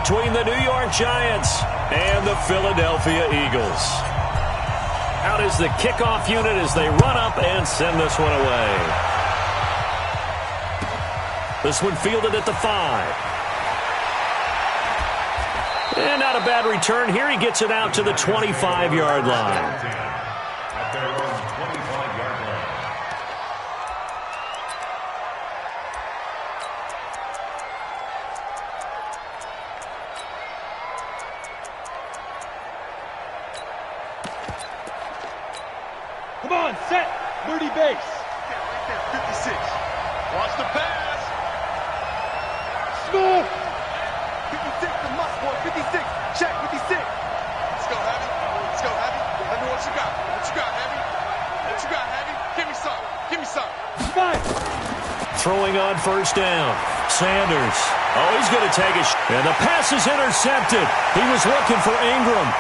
between the New York Giants and the Philadelphia Eagles. Out is the kickoff unit as they run up and send this one away. This one fielded at the 5. And not a bad return here. He gets it out to the 25-yard line. Come on, set. Birdie base. 56. Watch the pass. Smooth. 56, the must boy. 56. Check, 56. Let's go, Heavy. Let's go, Heavy. Let me know what you got. What you got, Heavy? What you got, Heavy? Give me some. Give me some. Fine. Throwing on first down. Sanders. Oh, he's going to take it. And the pass is intercepted. He was looking for Ingram.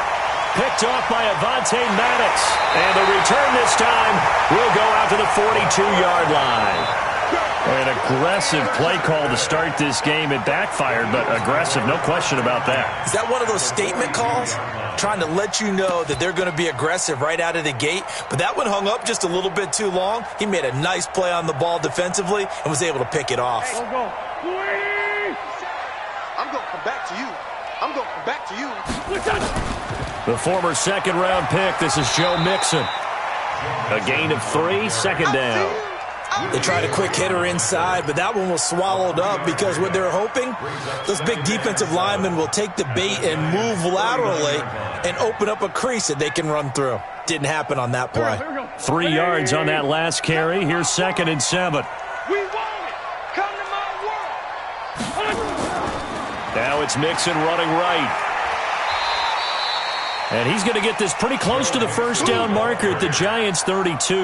Picked off by Avonte Maddox. And the return this time will go out to the 42-yard line. An aggressive play call to start this game. It backfired, but aggressive, no question about that. Is that one of those statement calls? Trying to let you know that they're going to be aggressive right out of the gate. But that one hung up just a little bit too long. He made a nice play on the ball defensively and was able to pick it off. I'm going to come back to you. I'm going to come back to you. The former second-round pick, this is Joe Mixon. A gain of 3, second down. They tried a quick hitter inside, but that one was swallowed up because what they're hoping, those big defensive linemen will take the bait and move laterally and open up a crease that they can run through. Didn't happen on that play. 3 yards on that last carry. Here's 2nd and 7. We want it. Come to my world. Now it's Mixon running right. And he's going to get this pretty close to the first down marker at the Giants' 32.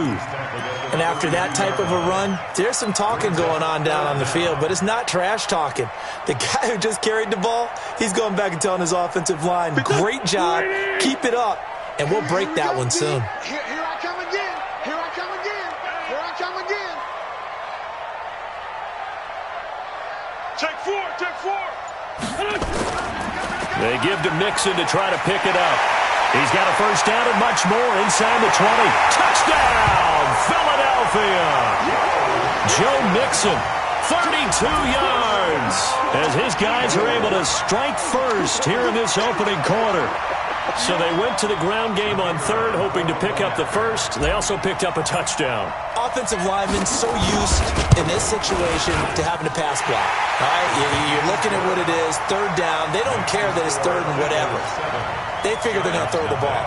And after that type of a run, there's some talking going on down on the field, but it's not trash talking. The guy who just carried the ball, he's going back and telling his offensive line, great job, keep it up, and we'll break that one soon. Here I come again. Here I come again. Here I come again. Take 4. Take 4. They give to Mixon to try to pick it up. He's got a first down and much more inside the 20. Touchdown, Philadelphia! Joe Mixon, 32 yards, as his guys are able to strike first here in this opening quarter. So they went to the ground game on third, hoping to pick up the first. They also picked up a touchdown. Offensive linemen so used in this situation to having to pass block. All right, you're looking at what it is, third down. They don't care that it's third and whatever. They figure they're going to throw the ball.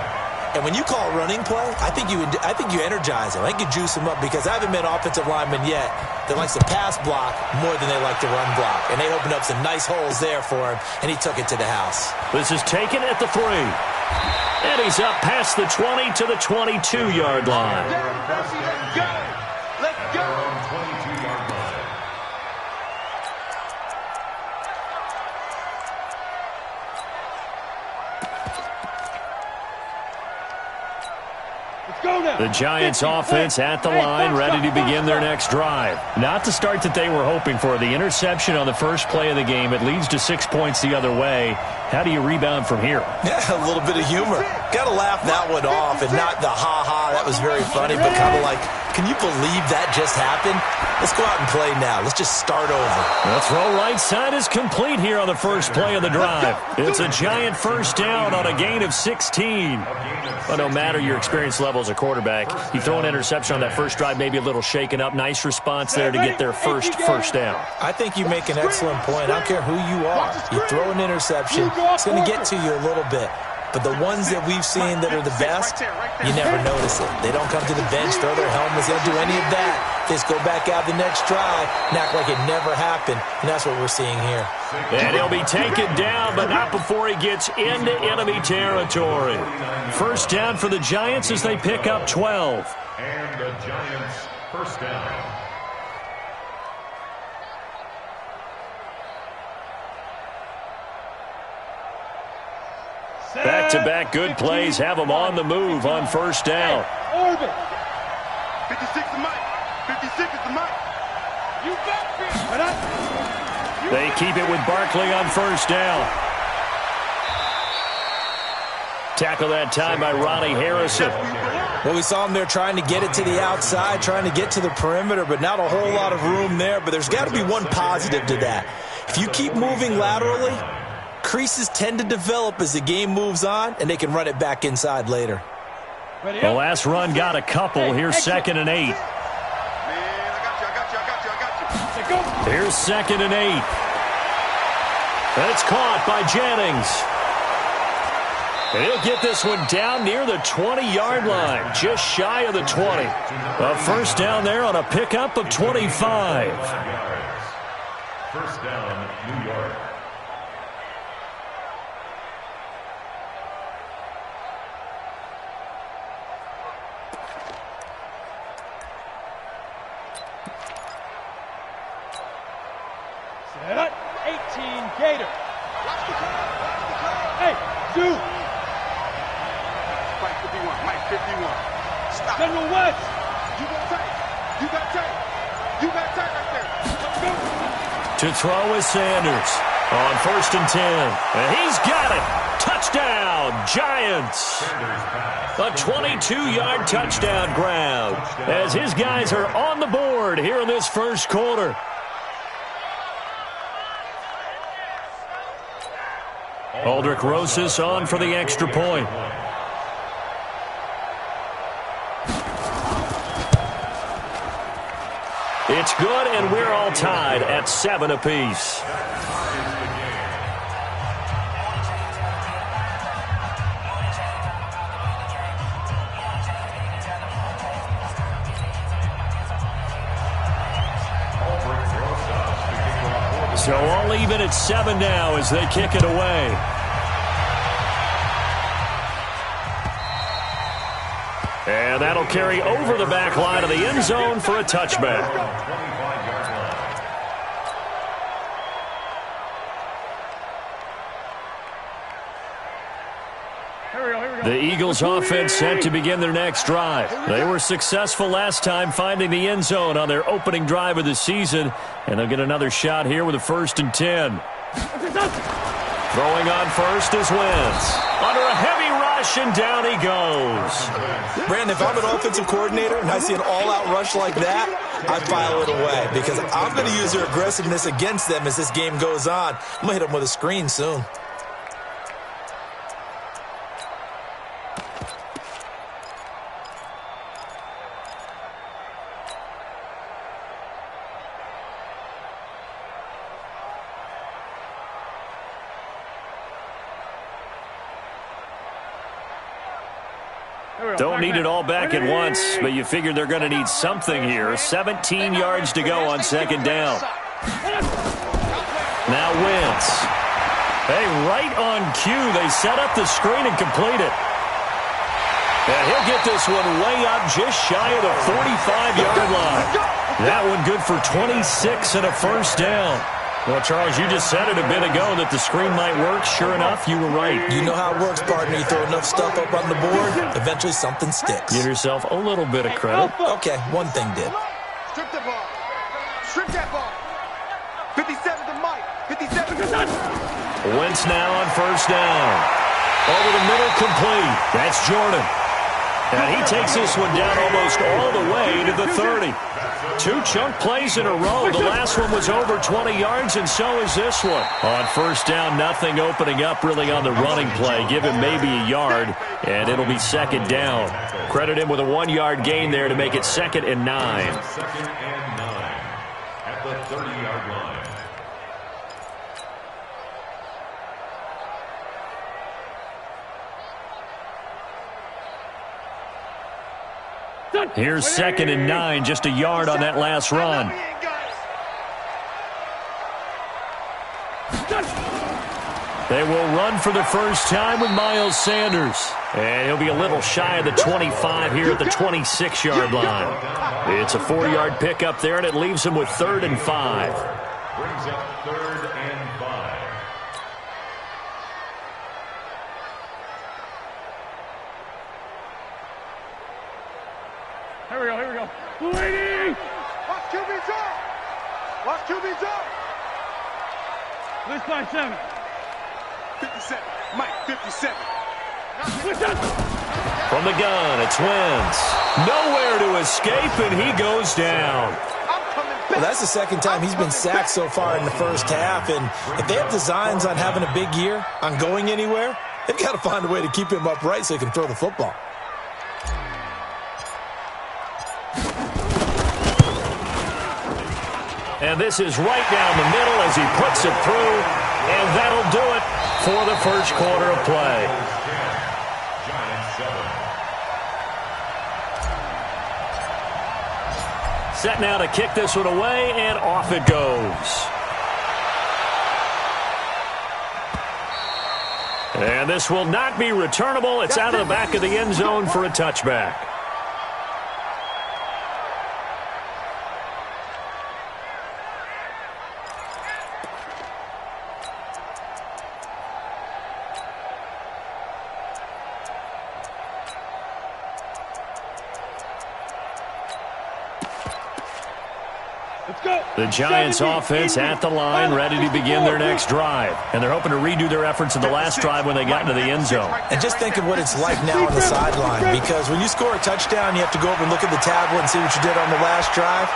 And when you call a running play, I think you energize them. I think you juice them up because I haven't met an offensive lineman yet that likes to pass block more than they like to run block. And they opened up some nice holes there for him, and he took it to the house. This is taken at the 3. And he's up past the 20 to the 22-yard line. Let's go. Let's go. The Giants offense at the line, ready to begin their next drive. Not the start that they were hoping for. The interception on the first play of the game. It leads to 6 points the other way. How do you rebound from here? Yeah, a little bit of humor. Got to laugh that one off and not the ha-ha. That was very funny, but kind of like, can you believe that just happened? Let's go out and play now. Let's just start over. The throw right side is complete here on the first play of the drive. It's a Giant first down on a gain of 16. But no matter your experience level as a quarterback, you throw an interception on that first drive, maybe a little shaken up. Nice response there to get their first down. I think you make an excellent point. I don't care who you are. You throw an interception, it's going to get to you a little bit. But the ones that we've seen that are the best, you never notice it. They don't come to the bench, throw their helmets. They don't do any of that. They just go back out the next drive and act like it never happened. And that's what we're seeing here. And he'll be taken down, but not before he gets into enemy territory. First down for the Giants as they pick up 12. And the Giants first down. Back-to-back good plays have them on the move on first down. Orbit. 56 is Mike. 56 is the Mike. You got me. They keep it with Barkley on first down. tackle that time by Ronnie Harrison. Well, we saw him there trying to get it to the outside, trying to get to the perimeter, but not a whole lot of room there. But there's got to be one positive to that. If you keep moving laterally, creases tend to develop as the game moves on, and they can run it back inside later. The last run got a couple. Here's 2nd and 8. Here's 2nd and 8. That's caught by Jennings. He'll get this one down near the 20-yard line, just shy of the 20. A first down there on a pickup of 25. First down, New York. Set up, 18 Gator. Hey, Duke. Mike 51, Mike 51. Stop. General West. You got tight. You got tight. You got tight right there. Let's go. To throw is Sanders on 1st and 10. And he's got it. Touchdown, Giants. A 22-yard touchdown grab as his guys are on the board here in this first quarter. Aldrich Rosas on for the extra point. It's good, and we're all tied at 7 apiece. So all even at 7 now as they kick it away. And that'll carry over the back line of the end zone for a touchback. The Eagles offense set to begin their next drive. They were successful last time finding the end zone on their opening drive of the season, and they'll get another shot here with a 1st and 10. Throwing on first is Wentz. Under a heavy rush, and down he goes. Brandon, if I'm an offensive coordinator and I see an all-out rush like that, I file it away because I'm going to use their aggressiveness against them as this game goes on. I'm going to hit them with a screen soon. Don't need it all back at once, but you figure they're going to need something here. 17 yards to go on 2nd down. Now Wentz. Hey, right on cue, they set up the screen and complete it. And he'll get this one way up just shy of the 45-yard line. That one good for 26 and a first down. Well, Charles, you just said it a bit ago that the screen might work. Sure enough, you were right. You know how it works, partner. You throw enough stuff up on the board, eventually something sticks. Give yourself a little bit of credit. Okay, one thing did. Strip the ball. Strip that ball. 57 to Mike. 57 to Wentz now on 1st down. Over the middle, complete. That's Jordan. And he takes this one down almost all the way to the 30. 2 chunk plays in a row. The last one was over 20 yards, and so is this one. On 1st down, nothing opening up really on the running play. Give him maybe a yard, and it'll be 2nd down. Credit him with a 1-yard gain there to make it 2nd and 9. 2nd and 9 at the 30-yard line. Here's 2nd and 9, just a yard on that last run. They will run for the first time with Miles Sanders. And he'll be a little shy of the 25 here at the 26-yard line. It's a 4-yard pickup there, and it leaves him with 3rd and 5. Brings up 3rd and 5. Here we go. Lady! Watch QB's up. Watch QB's up. List by 7. 57. Mike, 57. From the gun, it's Wentz. Nowhere to escape, and he goes down. Well, that's the second time he's been sacked so far in the first half, and if they have designs on having a big year, on going anywhere, they've got to find a way to keep him upright so he can throw the football. And this is right down the middle as he puts it through, and that'll do it for the first quarter of play. Set now to kick this one away, and off it goes. And this will not be returnable. It's out of the back of the end zone for a touchback. The Giants offense at the line, ready to begin their next drive. And they're hoping to redo their efforts in the last drive when they got into the end zone. And just think of what it's like now on the sideline, because when you score a touchdown, you have to go over and look at the tablet and see what you did on the last drive.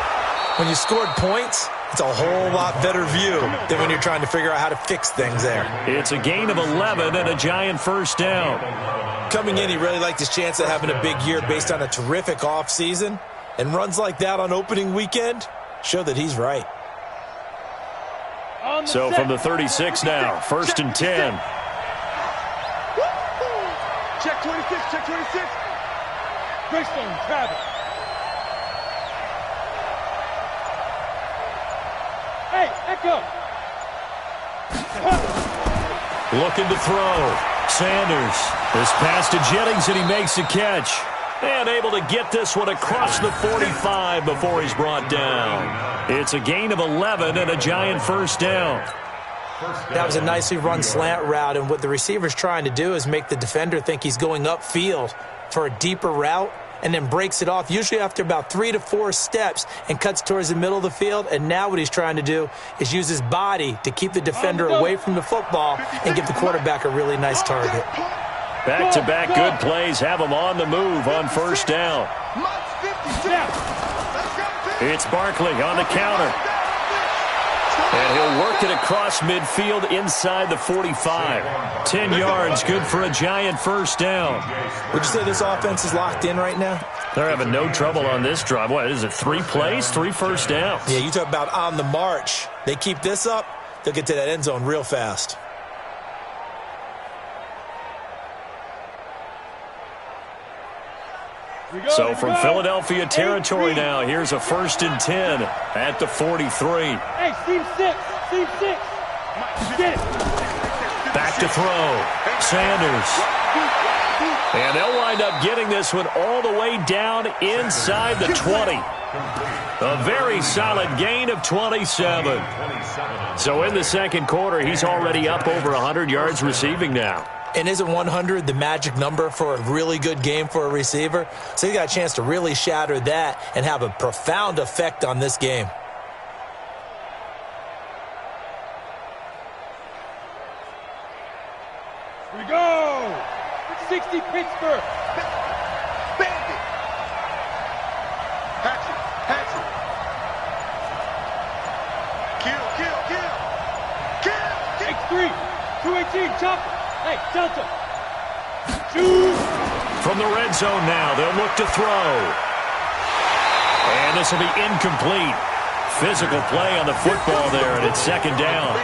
When you scored points, it's a whole lot better view than when you're trying to figure out how to fix things there. It's a gain of 11 and a Giant first down. Coming in, he really liked his chance of having a big year based on a terrific offseason. And runs like that on opening weekend show that he's right. So from the 36 now, first and 10. Check 26, check 26. Greystone, Travis. Hey, Echo. Looking to throw. Sanders. This pass to Jennings, and he makes the catch. And able to get this one across the 45 before he's brought down. It's a gain of 11 and a Giant first down. That was a nicely run slant route, and what the receiver's trying to do is make the defender think he's going upfield for a deeper route and then breaks it off, usually after about 3 to 4 steps, and cuts towards the middle of the field. And now what he's trying to do is use his body to keep the defender away from the football and give the quarterback a really nice target. Back-to-back good plays have him on the move on first down. It's Barkley on the counter. And he'll work it across midfield inside the 45. 10 yards, good for a Giant first down. Would you say this offense is locked in right now? They're having no trouble on this drive. What is it, 3 plays, 3 first downs? Yeah, you talk about on the march. They keep this up, they'll get to that end zone real fast. So from Philadelphia territory now, here's a first and 10 at the 43. Hey, Steve 6. Get it. Back to throw. Sanders. And they'll wind up getting this one all the way down inside the 20. A very solid gain of 27. So in the second quarter, he's already up over 100 yards receiving now. And isn't 100 the magic number for a really good game for a receiver? So he got a chance to really shatter that and have a profound effect on this game. Here we go. 60 Pittsburgh. Bandit. Hatchet. Kill. X3. 218, chopper. Hey, Delta. Shoot. From the red zone now, they'll look to throw. And this will be incomplete. Physical play on the football there, and it's second down.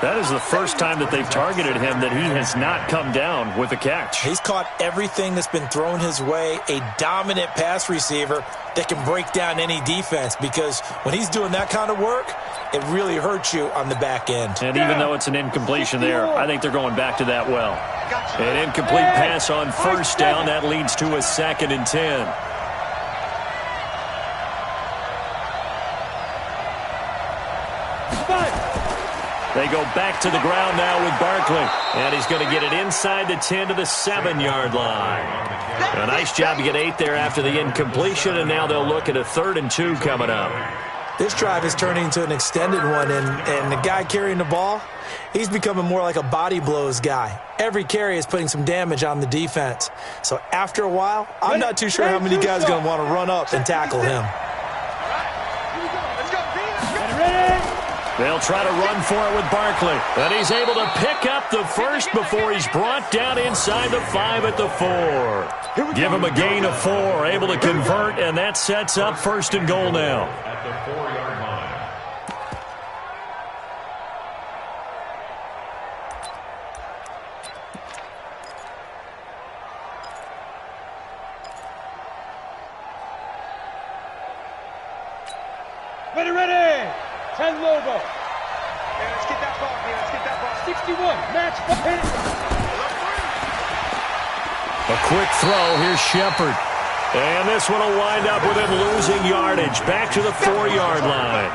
That is the first time that they've targeted him that he has not come down with a catch. He's caught everything that's been thrown his way, a dominant pass receiver that can break down any defense, because when he's doing that kind of work, it really hurts you on the back end. And even though it's an incompletion there, I think they're going back to that well. An incomplete pass on first down. That leads to a second and 10. They go back to the ground now with Barkley. And he's going to get it inside the 10 to the 7-yard line. A nice job to get 8 there after the incompletion, and now they'll look at a 3rd and 2 coming up. This drive is turning into an extended one, and the guy carrying the ball, he's becoming more like a body blows guy. every carry is putting some damage on the defense. So after a while, I'm not too sure how many guys are going to want to run up and tackle him. They'll try to run for it with Barkley. And he's able to pick up the first before he's brought down inside the 5 at the 4. Give him a gain of 4, able to convert, and that sets up 1st and goal now. At the 4-yard line. Ready. 10 Lobo. Yeah, let's get that ball here. Let's get that ball. 61. Match. Hit it. A quick throw. Here's Shepard. And this one will wind up with him losing yardage. Back to the 4-yard line.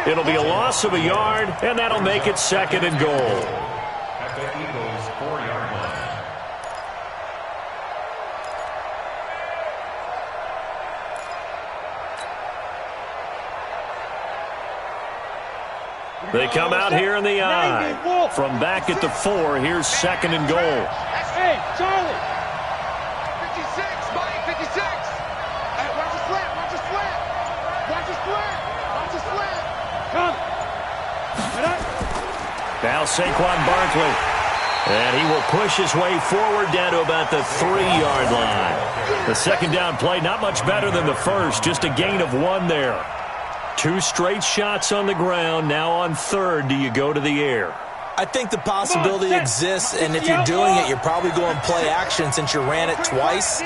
It'll be a loss of a yard, and that'll make it 2nd and goal. At the Eagles' 4-yard line. They come out here in the eye. From back at the 4, here's 2nd and goal. Hey, Charlie. 56, Mike, 56. Hey, watch the slant, watch the slant. Watch the slant, watch the slant. Come. Now Saquon Barkley. And he will push his way forward down to about the 3-yard line. The 2nd down play, not much better than the first, just a gain of 1 there. 2 straight shots on the ground. Now on 3rd, do you go to the air? I think the possibility exists, and if you're doing it, you're probably going play action since you ran it twice.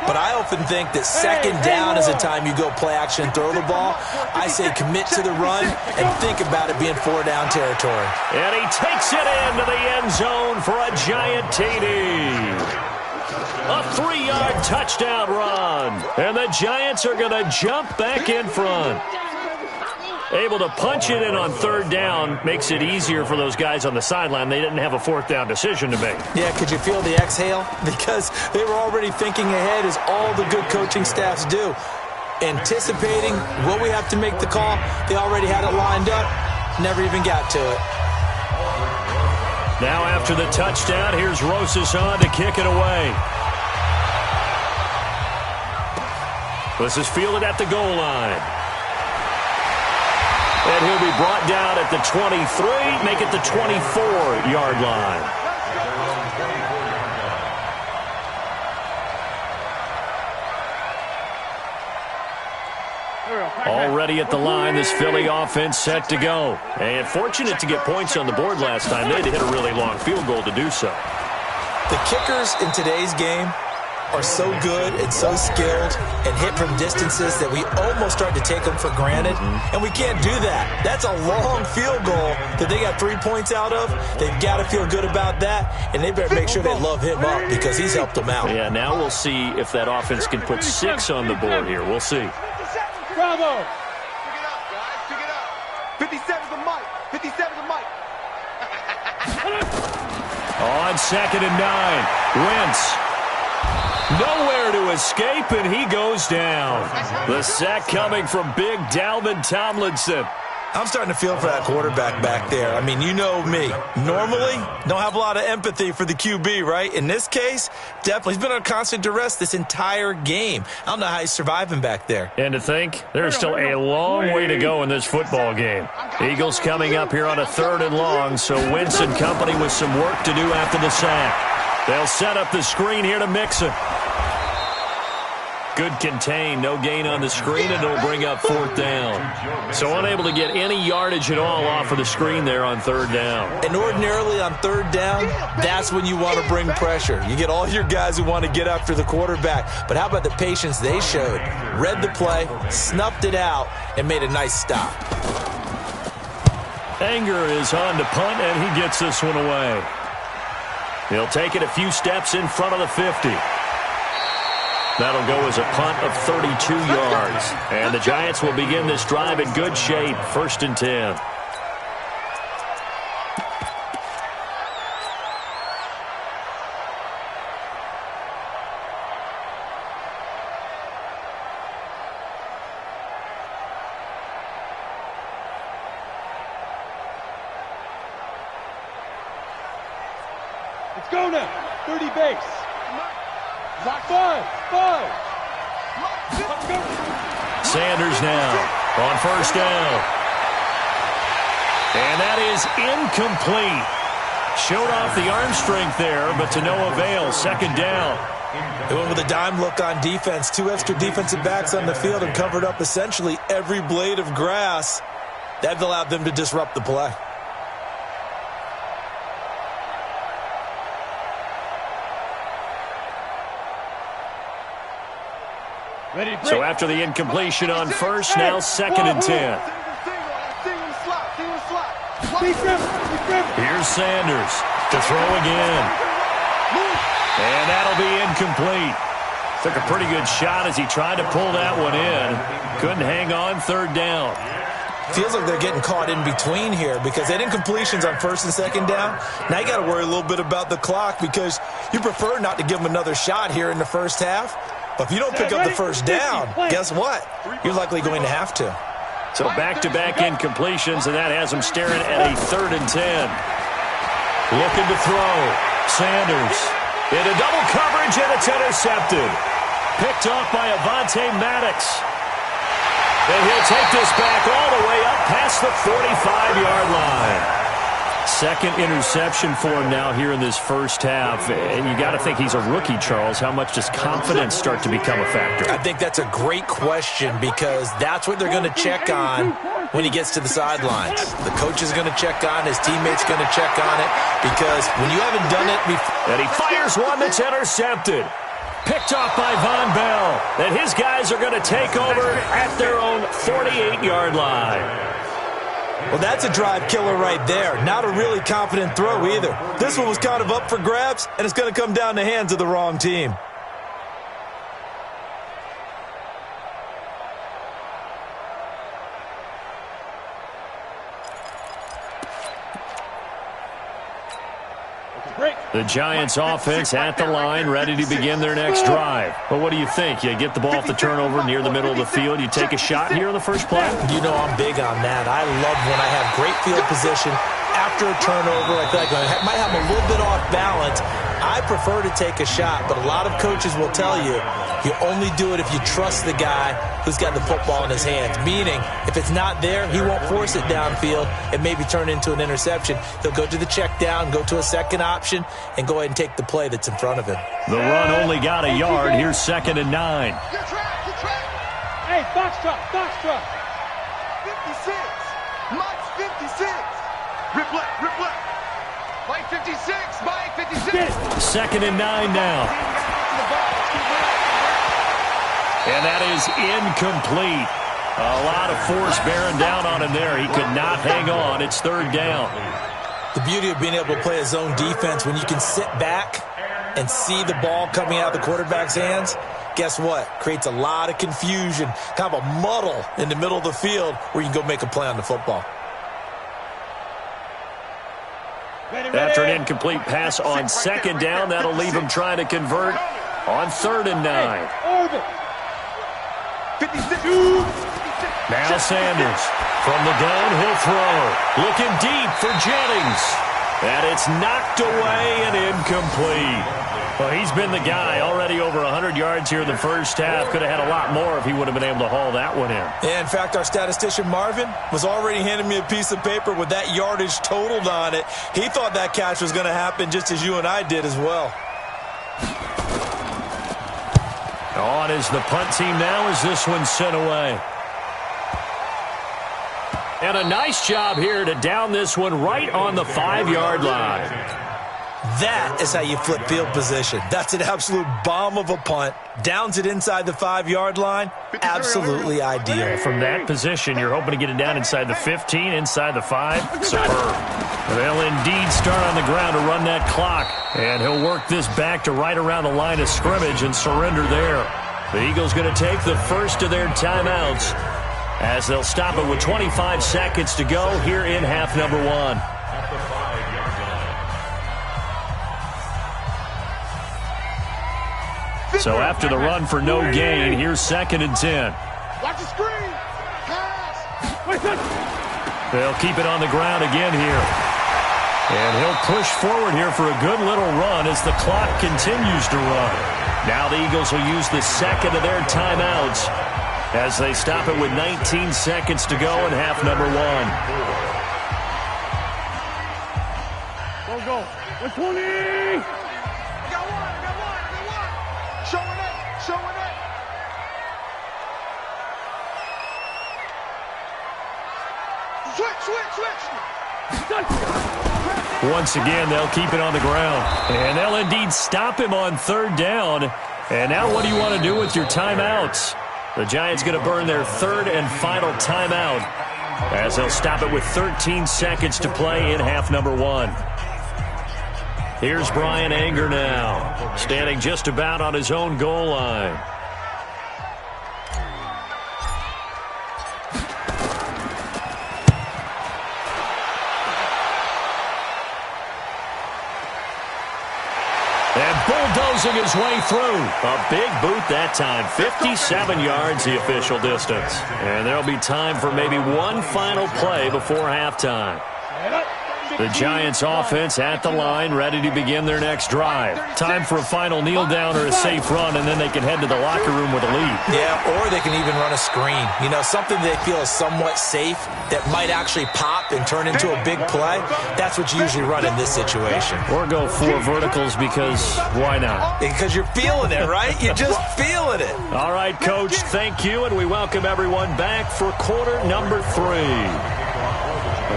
But I often think that 2nd down is the time you go play action and throw the ball. I say commit to the run and think about it being 4-down territory. And he takes it into the end zone for a giant TD. A 3-yard touchdown run. And the Giants are going to jump back in front. Able to punch it in on 3rd down makes it easier for those guys on the sideline. They didn't have a 4th down decision to make. Yeah, could you feel the exhale? Because they were already thinking ahead, as all the good coaching staffs do. Anticipating what we have to make the call. They already had it lined up. Never even got to it. Now after the touchdown, here's Rosas on to kick it away. This is fielded at the goal line. And he'll be brought down at the 23, make it the 24-yard line. Already at the line, this Philly offense set to go. And fortunate to get points on the board last time. They had to hit a really long field goal to do so. The kickers in today's game are so good and so skilled and hit from distances that we almost start to take them for granted, and we can't do that. That's a long field goal that they got 3 points out of. They've got to feel good about that, and they better make sure they love him up because he's helped them out. Yeah, now we'll see if that offense can put 6 on the board here. We'll see. Bravo. Pick it up, guys, pick it up. 57's the mic, 57's the mic. On 2nd and 9, Wentz. Nowhere to escape, and he goes down. The sack coming from big Dalvin Tomlinson. I'm starting to feel for that quarterback back there. I mean, you know me. Normally, don't have a lot of empathy for the QB, right? In this case, definitely. He's been on constant duress this entire game. I don't know how he's surviving back there. And to think, there's still a long way to go in this football game. Eagles coming up here on a 3rd and long, so Wentz and company with some work to do after the sack. They'll set up the screen here to Mixon. Good contain, no gain on the screen, and it'll bring up 4th down. So unable to get any yardage at all off of the screen there on 3rd down. And ordinarily on 3rd down, that's when you want to bring pressure. You get all your guys who want to get after the quarterback. But how about the patience they showed? Read the play, snuffed it out, and made a nice stop. Anger is on to punt, and he gets this one away. He'll take it a few steps in front of the 50. That'll go as a punt of 32 yards. And the Giants will begin this drive in good shape. 1st and 10. Let's go now. 30 base. 5. Let's go. Sanders now on first down. And that is incomplete. Showed off the arm strength there, but to no avail. Second down. They went with a dime look on defense. 2 extra defensive backs on the field and covered up essentially every blade of grass. That allowed them to disrupt the play. So after the incompletion on first, now 2nd and 10. Here's Sanders to throw again. And that'll be incomplete. Took a pretty good shot as he tried to pull that one in. Couldn't hang on, 3rd down. Feels like they're getting caught in between here because they had incompletions on 1st and 2nd down. Now you got to worry a little bit about the clock because you prefer not to give them another shot here in the first half. But if you don't pick up the first down, guess what? You're likely going to have to. So back-to-back incompletions, and that has them staring at a 3rd and 10. Looking to throw. Sanders into double coverage, and it's intercepted. Picked off by Avonte Maddox. And he'll take this back all the way up past the 45-yard line. 2nd interception for him now here in this first half. And you got to think he's a rookie, Charles. How much does confidence start to become a factor? I think that's a great question because that's what they're going to check on when he gets to the sidelines. The coach is going to check on, his teammates going to check on it because when you haven't done it before. And he fires one that's intercepted. Picked off by Von Bell. And his guys are going to take over at their own 48-yard line. Well, that's a drive killer right there. Not a really confident throw either. This one was kind of up for grabs, and it's going to come down the hands of the wrong team. The Giants offense at the line, ready to begin their next drive. But what do you think? You get the ball off the turnover near the middle of the field. You take a shot here on the first play? You know I'm big on that. I love when I have great field position. After a turnover, I feel like I might have a little bit off balance. I prefer to take a shot, but a lot of coaches will tell you, you only do it if you trust the guy who's got the football in his hands. Meaning, if it's not there, he won't force it downfield and maybe turn into an interception. He'll go to the check down, go to a second option, and go ahead and take the play that's in front of him. The run only got a yard. Here's 2nd and 9. Hey, box truck. 56. Mike's 56. Rip left. Mike 56. Mike 56. 2nd and 9 now. And that is incomplete. A lot of force bearing down on him there. He could not hang on. It's 3rd down. The beauty of being able to play a zone defense when you can sit back and see the ball coming out of the quarterback's hands, guess what? Creates a lot of confusion, kind of a muddle in the middle of the field where you can go make a play on the football. After an incomplete pass on 2nd down, that'll leave him trying to convert on 3rd and 9. 56. Now Sanders from the gun, he'll throw. Looking deep for Jennings. And it's knocked away and incomplete. Well, he's been the guy already over 100 yards here in the first half. Could have had a lot more if he would have been able to haul that one in. Yeah, in fact, our statistician Marvin was already handing me a piece of paper with that yardage totaled on it. He thought that catch was going to happen just as you and I did as well. On is the punt team now as this one's sent away. And a nice job here to down this one right on the 5-yard line. That is how you flip field position. That's an absolute bomb of a punt. Downs it inside the 5-yard line. Absolutely ideal. From that position, you're hoping to get it down inside the 15, inside the 5. Superb. They'll indeed start on the ground to run that clock. And he'll work this back to right around the line of scrimmage and surrender there. The Eagles going to take the first of their timeouts as they'll stop it with 25 seconds to go here in half number 1. So after the run for no gain, here's 2nd and 10. Watch the screen. Pass. They'll keep it on the ground again here. And he'll push forward here for a good little run as the clock continues to run. Now the Eagles will use the second of their timeouts as they stop it with 19 seconds to go in half number one. Go. 120! I got one. Showing it. Switch. Once again, they'll keep it on the ground. And they'll indeed stop him on third down. And now what do you want to do with your timeouts? The Giants going to burn their third and final timeout as they'll stop it with 13 seconds to play in half number one. Here's Brian Anger now, standing just about on his own goal line. And bulldozing his way through. A big boot that time. 57 yards the official distance. And there'll be time for maybe one final play before halftime. The Giants offense at the line, ready to begin their next drive. Time for a final kneel down or a safe run, and then they can head to the locker room with a lead. Yeah, or they can even run a screen. You know, something they feel is somewhat safe that might actually pop and turn into a big play. That's what you usually run in this situation. Or go four verticals because why not? Because you're feeling it, right? You're just feeling it. All right, Coach, thank you, and we welcome everyone back for quarter number 3.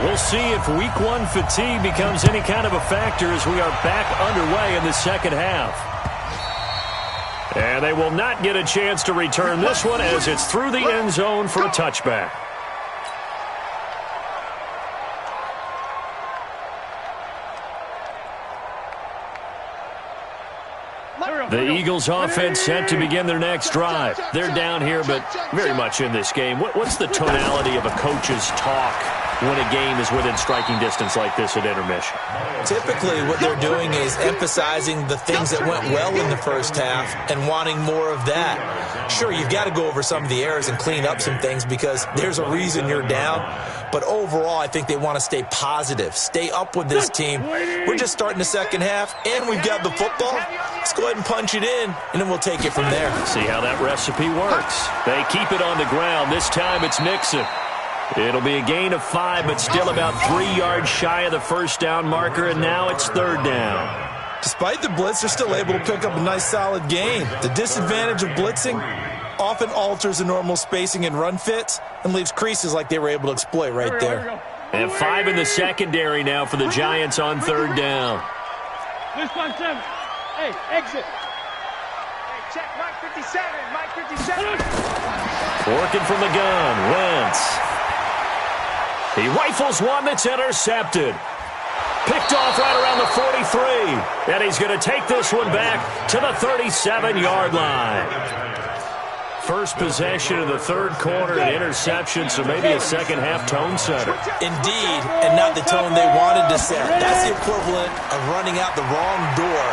We'll see if week one fatigue becomes any kind of a factor as we are back underway in the second half. And they will not get a chance to return this one as it's through the end zone for a touchback. The Eagles offense set to begin their next drive. They're down here, but very much in this game. What's the tonality of a coach's talk when a game is within striking distance like this at intermission? Typically, what they're doing is emphasizing the things that went well in the first half and wanting more of that. Sure, you've got to go over some of the errors and clean up some things because there's a reason you're down. But overall, I think they want to stay positive, stay up with this team. We're just starting the second half, and we've got the football. Let's go ahead and punch it in, and then we'll take it from there. See how that recipe works. They keep it on the ground. This time it's Mixon. It'll be a gain of 5, but still about 3 yards shy of the first down marker, and now it's third down. Despite the blitz, they're still able to pick up a nice solid gain. The disadvantage of blitzing often alters the normal spacing and run fits and leaves creases like they were able to exploit right there. And 5 in the secondary now for the Giants on third down. This one, 7. Hey, exit. Hey, check Mike 57. Mike 57. Working from the gun, Wentz. He rifles one that's intercepted. Picked off right around the 43. And he's going to take this one back to the 37-yard line. First possession of the third quarter, an interception, so maybe a second-half tone setter. Indeed, and not the tone they wanted to set. That's the equivalent of running out the wrong door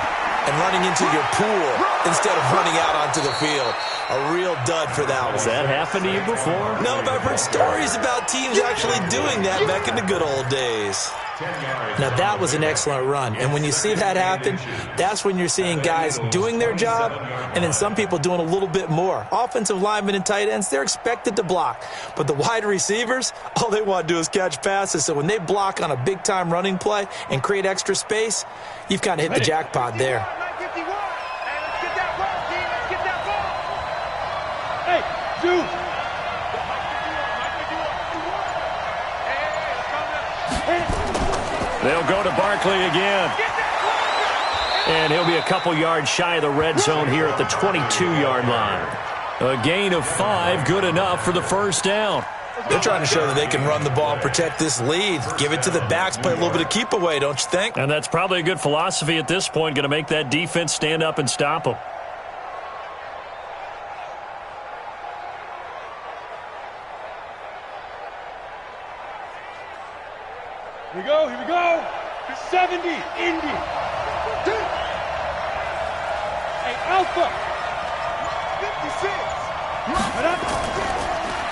and running into your pool instead of running out onto the field. A real dud for that one. Has that happened to you before? No, but I've heard stories about teams actually doing that back in the good old days. Now, that was an excellent run. And when you see that happen, that's when you're seeing guys doing their job and then some people doing a little bit more. Offensive linemen and tight ends, they're expected to block. But the wide receivers, all they want to do is catch passes. So when they block on a big-time running play and create extra space, you've kind of hit the jackpot there. Hey, dude. They'll go to Barkley again. And he'll be a couple yards shy of the red zone here at the 22-yard line. A gain of 5, good enough for the first down. They're trying to show that they can run the ball and protect this lead. Give it to the backs, play a little bit of keep away, don't you think? And that's probably a good philosophy at this point, going to make that defense stand up and stop them. Here we go. 70, Indy. Hey, Alpha. 56. What up?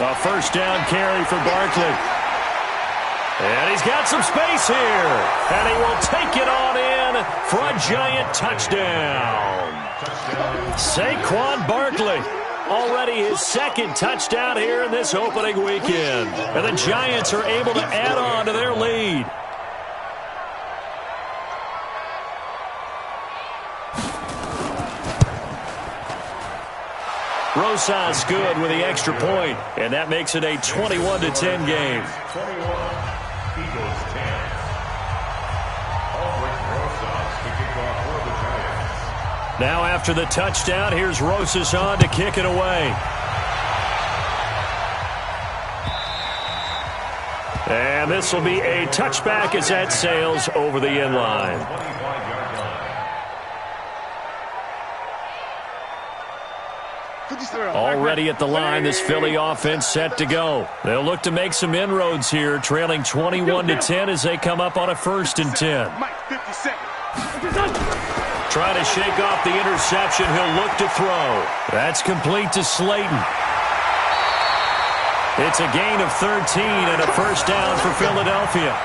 A first down carry for Barkley. And he's got some space here. And he will take it on in for a giant touchdown. Saquon Barkley, already his second touchdown here in this opening weekend. And the Giants are able to add on to their lead. Rosas good with the extra point, and that makes it a 21-10 game. 21, Eagles 10. Albrecht Rosas to kick off for the Giants. Now after the touchdown, here's Rosas on to kick it away. And this will be a touchback as that sails over the end line. 25-yard line. Already at the line, this Philly offense set to go. They'll look to make some inroads here, trailing 21-10 as they come up on a 1st and 10. Trying to shake off the interception, he'll look to throw. That's complete to Slayton. It's a gain of 13 and a 1st down for Philadelphia.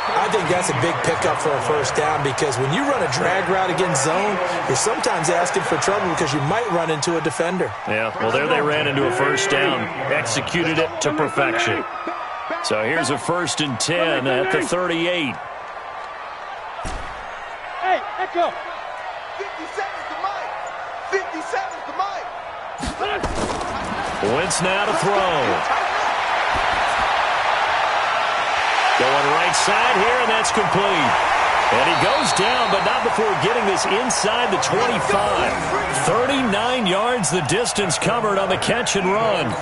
I think that's a big pickup for a 1st down because when you run a drag route against zone, you're sometimes asking for trouble because you might run into a defender. Yeah, well, there they ran into a 1st down, executed it to perfection. So here's a 1st and 10 at the 38. Hey, Echo. 57's the mic. 57's the mic. Wentz now to throw. Going right side here, and that's complete. And he goes down, but not before getting this inside the 25. 39 yards the distance covered on the catch and run.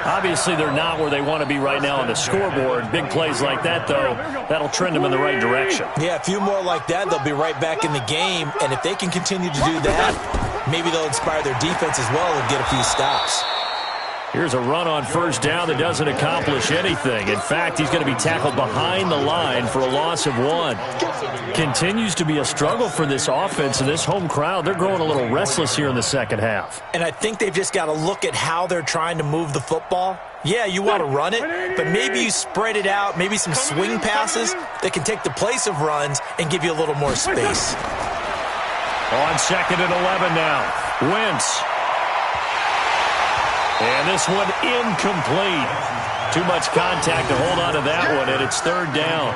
Obviously, they're not where they want to be right now on the scoreboard. Big plays like that, though, that'll trend them in the right direction. Yeah, a few more like that, they'll be right back in the game. And if they can continue to do that, maybe they'll inspire their defense as well and get a few stops. Here's a run on 1st down that doesn't accomplish anything. In fact, he's going to be tackled behind the line for a loss of 1. Continues to be a struggle for this offense and this home crowd. They're growing a little restless here in the 2nd half. And I think they've just got to look at how they're trying to move the football. Yeah, you want to run it, but maybe you spread it out, maybe some swing passes that can take the place of runs and give you a little more space. On 2nd and 11 now. Wentz. And this one incomplete. Too much contact to hold on to that one, and it's 3rd down.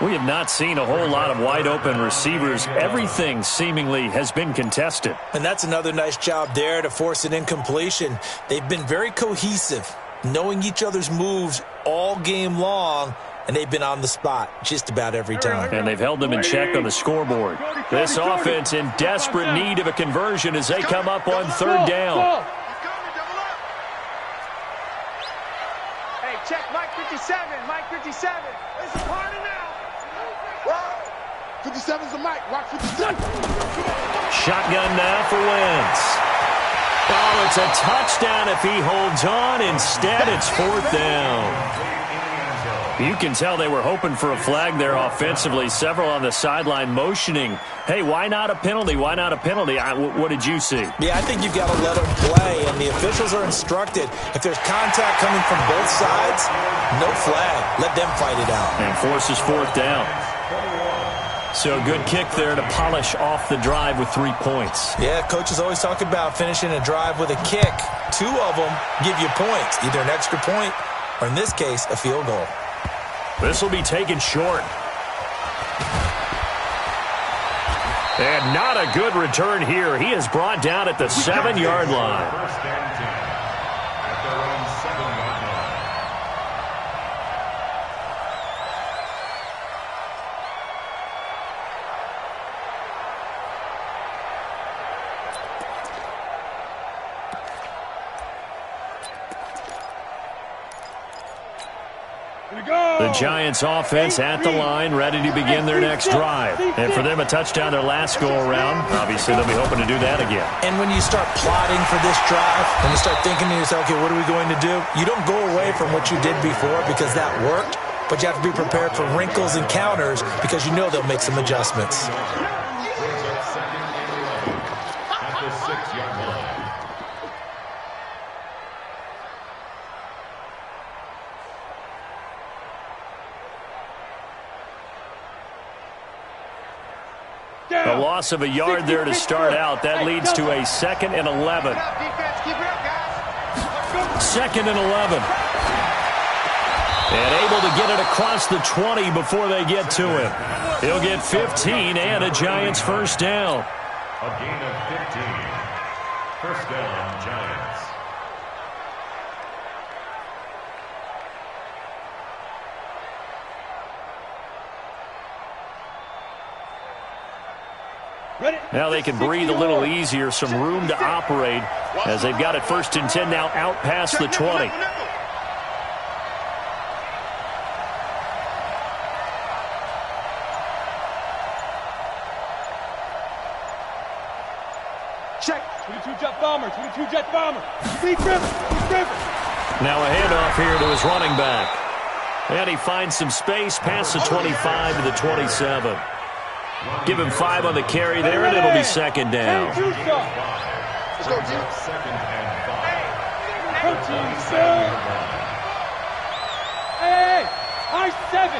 We have not seen a whole lot of wide-open receivers. Everything seemingly has been contested. And that's another nice job there to force an incompletion. They've been very cohesive, knowing each other's moves all game long, and they've been on the spot just about every time. And they've held them in check on the scoreboard. This offense in desperate need of a conversion as they come up on 3rd down. Check, Mike 57, Mike 57. It's a party now. 57's the mic, Rock 57. Shotgun now for Wentz. Oh, it's a touchdown if he holds on. Instead, it's 4th down. You can tell they were hoping for a flag there offensively. Several on the sideline motioning. Hey, why not a penalty? Why not a penalty? What did you see? Yeah, I think you've got to let them play, and the officials are instructed. If there's contact coming from both sides, no flag. Let them fight it out. And forces 4th down. So good kick there to polish off the drive with 3 points. Yeah, coaches always talk about finishing a drive with a kick. 2 of them give you points, either an extra point or, in this case, a field goal. This will be taken short. And not a good return here. He is brought down at the 7-yard line. 1st and 10 at their own 7-yard line. The Giants offense at the line, ready to begin their next drive. And for them, a touchdown their last go-around. Obviously, they'll be hoping to do that again. And when you start plotting for this drive, when you start thinking to yourself, okay, what are we going to do? You don't go away from what you did before because that worked, but you have to be prepared for wrinkles and counters because you know they'll make some adjustments. At the 6-yard line. loss of a yard there to start out. That leads to a 2nd and 11. 2nd and 11. And able to get it across the 20 before they get to him. He'll get 15 and a Giants first down. A gain of 15. First down, Giants. Now they can breathe a little easier, some room to operate as they've got it 1st and 10 now out past the 20. Check. 22 jet bomber. 22 jet bomber. Speed River. Now a handoff here to his running back. And he finds some space past the 25 to the 27. Give him 5 on the carry there, and it'll be 2nd down. Let's go, G. 2nd and 5. Protein, still. Hey, high 7.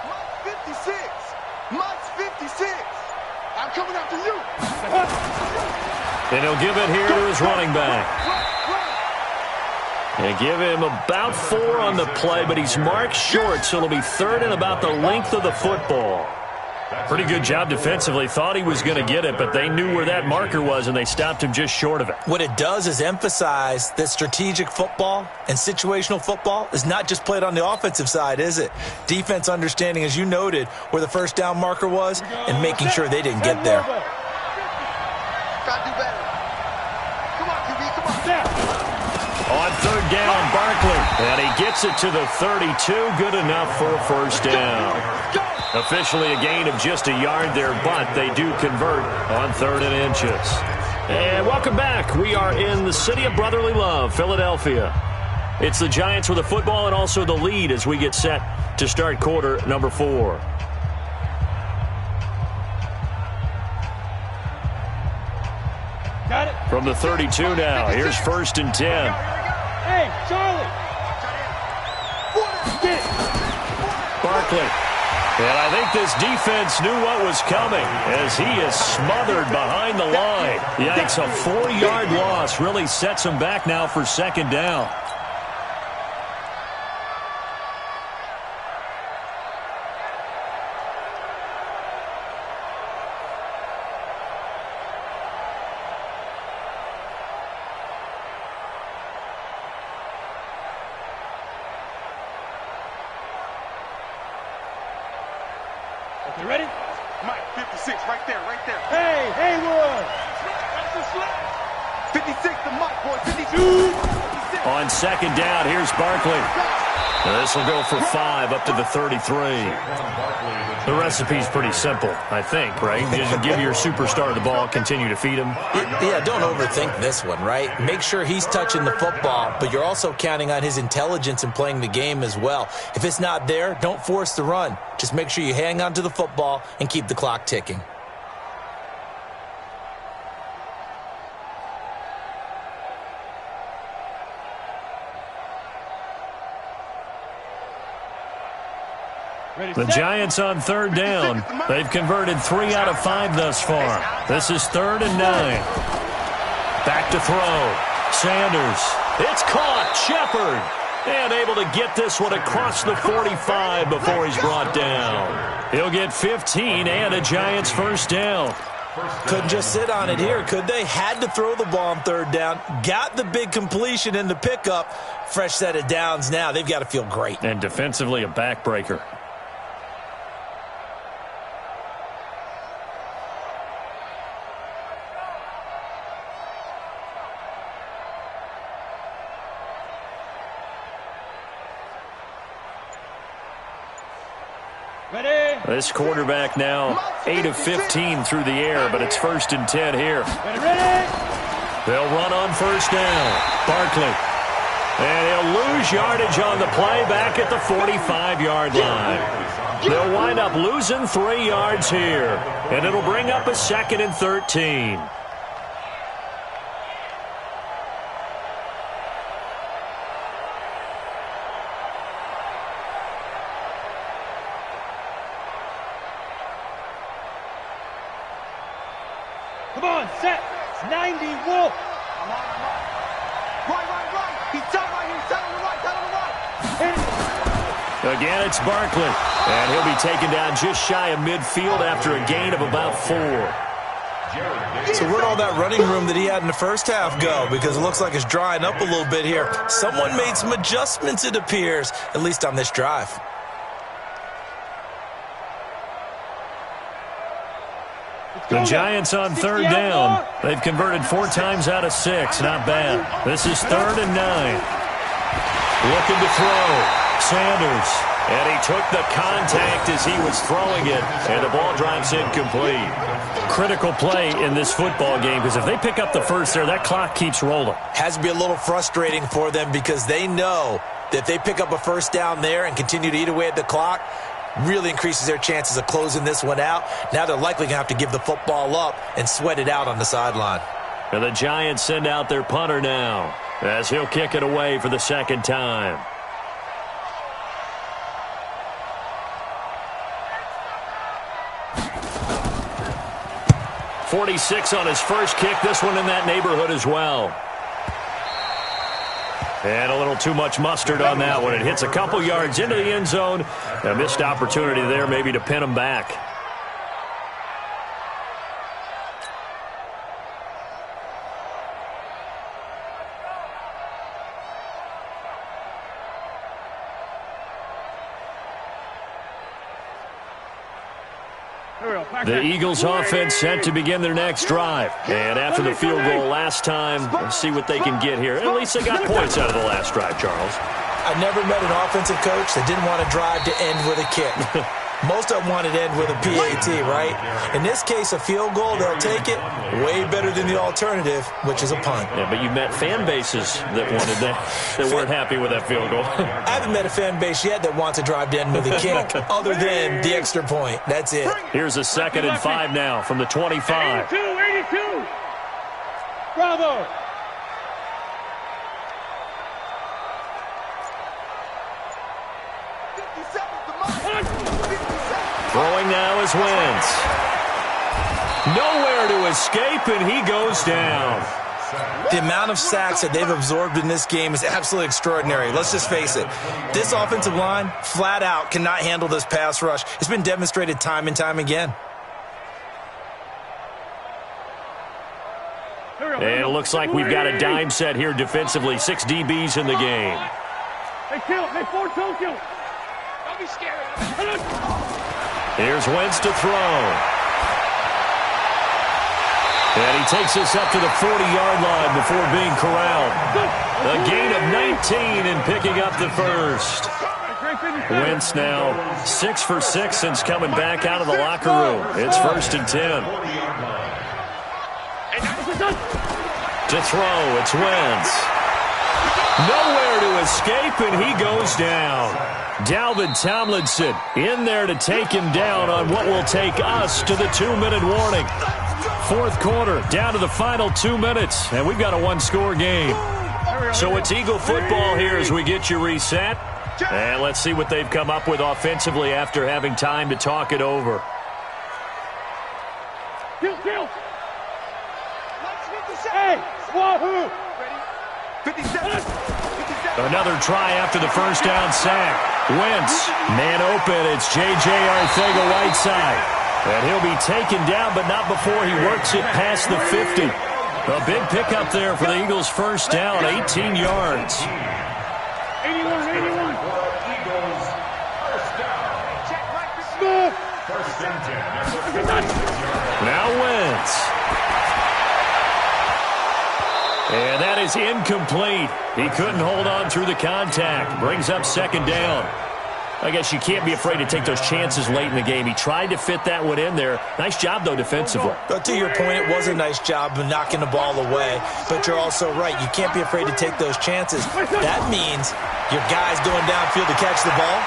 Mike's 56. Mike's 56. I'm coming after you. And he'll give it here to his running back. And give him about 4 on the play, but he's marked short, so it'll be 3rd and about the length of the football. Pretty good job defensively. Thought he was going to get it, but they knew where that marker was, and they stopped him just short of it. What it does is emphasize that strategic football and situational football is not just played on the offensive side, is it? Defense understanding, as you noted, where the first down marker was and making sure they didn't get there. Gotta do better. Come on, QB, come on. On 3rd down, Barkley. And he gets it to the 32. Good enough for a first down. Officially a gain of just a yard there, but they do convert on 3rd and inches. And welcome back. We are in the city of brotherly love, Philadelphia. It's the Giants with the football and also the lead as we get set to start quarter number 4. Got it. From the 32 now, here's 1st and 10. Hey, Charlie. Get it. Barkley. And I think this defense knew what was coming as he is smothered behind the line. Yikes, a 4-yard loss really sets him back now for 2nd down. You ready? Mike, 56, right there. Hey, Haywood. 56 to Mike, boy. 52. On 2nd down, here's Barkley. This will go for 5 up to the 33. The recipe's pretty simple, I think, right? Just give your superstar the ball, continue to feed him. Yeah, don't overthink this one, right? Make sure he's touching the football, but you're also counting on his intelligence in playing the game as well. If it's not there, don't force the run. Just make sure you hang on to the football and keep the clock ticking. The Giants on 3rd down. They've converted 3 out of 5 thus far. This is 3rd and 9. Back to throw. Sanders. It's caught. Shepard. And able to get this one across the 45 before he's brought down. He'll get 15 and a Giants first down. Couldn't just sit on it here, could they? Had to throw the ball on 3rd down. Got the big completion in the pickup. Fresh set of downs now. They've got to feel great. And defensively a backbreaker. Ready? This quarterback now 8 of 15 through the air, but it's 1st and 10 here. Ready? They'll run on 1st down. Barkley. And he'll lose yardage on the play back at the 45-yard line. They'll wind up losing 3 yards here, and it'll bring up a 2nd and 13. Come on, set. 90, Wolf. Right. He's down right here. Down on the right. Again, it's Barkley. And he'll be taken down just shy of midfield after a gain of about 4. So where'd all that running room that he had in the first half go? Because it looks like it's drying up a little bit here. Someone made some adjustments, it appears, at least on this drive. The Giants on third down. They've converted 4 times out of 6. Not bad. This is 3rd and 9. Looking to throw. Sanders. And he took the contact as he was throwing it. And the ball drives incomplete. Critical play in this football game because if they pick up the first there, that clock keeps rolling. Has to be a little frustrating for them because they know that if they pick up a first down there and continue to eat away at the clock, really increases their chances of closing this one out. Now they're likely going to have to give the football up and sweat it out on the sideline. And the Giants send out their punter now as he'll kick it away for the second time. .46 on his first kick. This one in that neighborhood as well. And a little too much mustard on that one. It hits a couple yards into the end zone. A missed opportunity there maybe to pin him back. The Eagles offense set to begin their next drive. And after the field goal last time, let's see what they can get here. At least they got points out of the last drive, Charles. I never met an offensive coach that didn't want to drive to end with a kick. Most of them wanted to end with a PAT, right? In this case, a field goal, they'll take it. Way better than the alternative, which is a punt. Yeah, but you met fan bases that wanted that weren't happy with that field goal. I haven't met a fan base yet that wants to drive to end with a kick other than the extra point. That's it. Here's a 2nd and 5 now from the 25. 82. Bravo. Throwing now is Wentz. Nowhere to escape, and he goes down. The amount of sacks that they've absorbed in this game is absolutely extraordinary. Let's just face it. This offensive line, flat out, cannot handle this pass rush. It's been demonstrated time and time again. And it looks like we've got a dime set here defensively. 6 DBs in the game. Hey, kill. Hey, 4 kill. Don't be scared. Here's Wentz to throw. And he takes us up to the 40-yard line before being corralled. A gain of 19 and picking up the first. Wentz now 6 for 6 since coming back out of the locker room. It's 1st and 10. To throw, it's Wentz. Nowhere to escape, and he goes down. Dalvin Tomlinson in there to take him down on what will take us to the 2-minute warning. 4th quarter, down to the final 2 minutes, and we've got a 1-score game. So it's Eagle football here as we get you reset. And let's see what they've come up with offensively after having time to talk it over. Kill. Hey, wahoo! 57. Another try after the first down sack. Wentz, man open. It's J.J. Arcega-Whiteside. And he'll be taken down, but not before he works it past the 50. A big pickup there for the Eagles' first down, 18 yards. 81. Eagles, first down. Smith. First and 10. Now Wentz. And that is incomplete. He couldn't hold on through the contact. Brings up 2nd down. I guess you can't be afraid to take those chances late in the game. He tried to fit that one in there. Nice job, though, defensively. But to your point, it was a nice job of knocking the ball away. But you're also right. You can't be afraid to take those chances. That means your guys going downfield to catch the ball,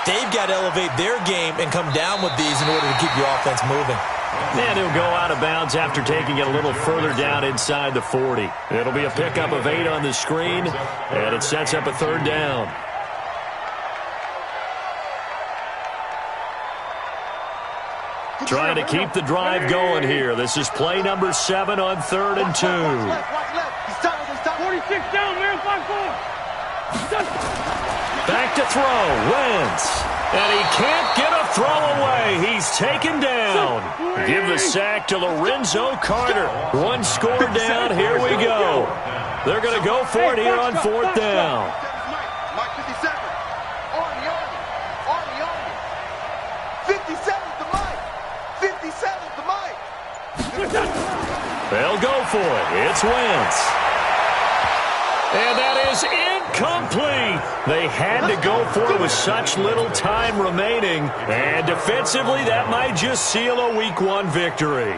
they've got to elevate their game and come down with these in order to keep your offense moving. And he'll go out of bounds after taking it a little further down inside the 40. It'll be a pickup of 8 on the screen, and it sets up a 3rd down. Trying to keep the drive going here. This is play number 7 on 3rd and 2. Watch left. He's tired. 46 down, man. 5-4. Back to throw. Wentz. And he can't get a throw away. He's taken down. Give the sack to Lorenzo Carter. 1 score down. Here we go. They're going to go for it here on 4th down. Mike 57. Arnie. 57's the Mike. 57's the Mike. They'll go for it. It's Wentz. And that is incomplete. They had to go for it with such little time remaining. And defensively, that might just seal a Week 1 victory.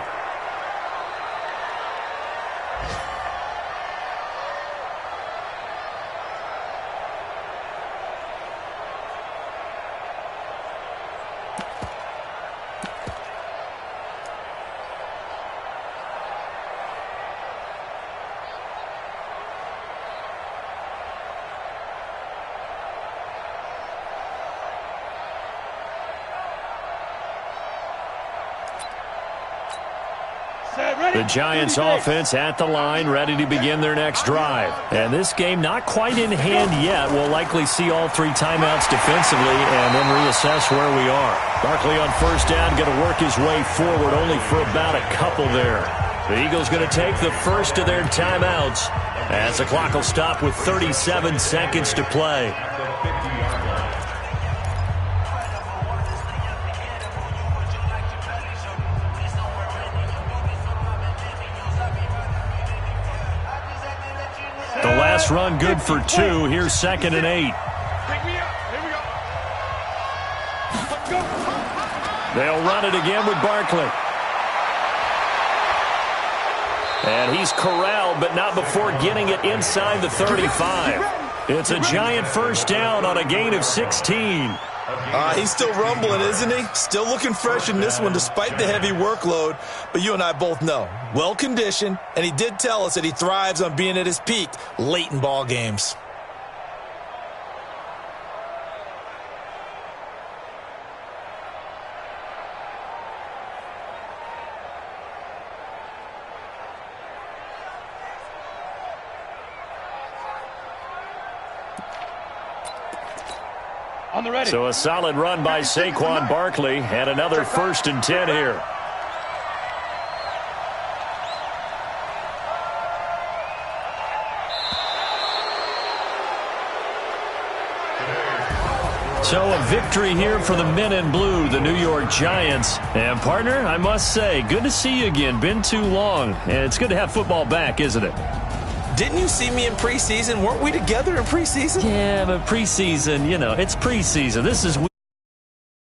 The Giants offense at the line, ready to begin their next drive. And this game not quite in hand yet. We'll likely see all 3 timeouts defensively and then reassess where we are. Barkley on 1st down, going to work his way forward only for about a couple there. The Eagles going to take the first of their timeouts as the clock will stop with 37 seconds to play. The last run good for 2. Here's 2nd and 8. Pick me up. Here we go. Let's go. They'll run it again with Barkley. And he's corralled, but not before getting it inside the 35. It's a Giant 1st down on a gain of 16. He's still rumbling, isn't he? Still looking fresh in this one despite the heavy workload. But you and I both know, well-conditioned, and he did tell us that he thrives on being at his peak late in ball games. On the ready. So a solid run by Saquon Barkley and another 1st and 10 here. So a victory here for the men in blue, the New York Giants. And partner, I must say, good to see you again. Been too long. And it's good to have football back, isn't it? Didn't you see me in preseason? Weren't we together in preseason? Yeah, but preseason, you know, it's preseason. This is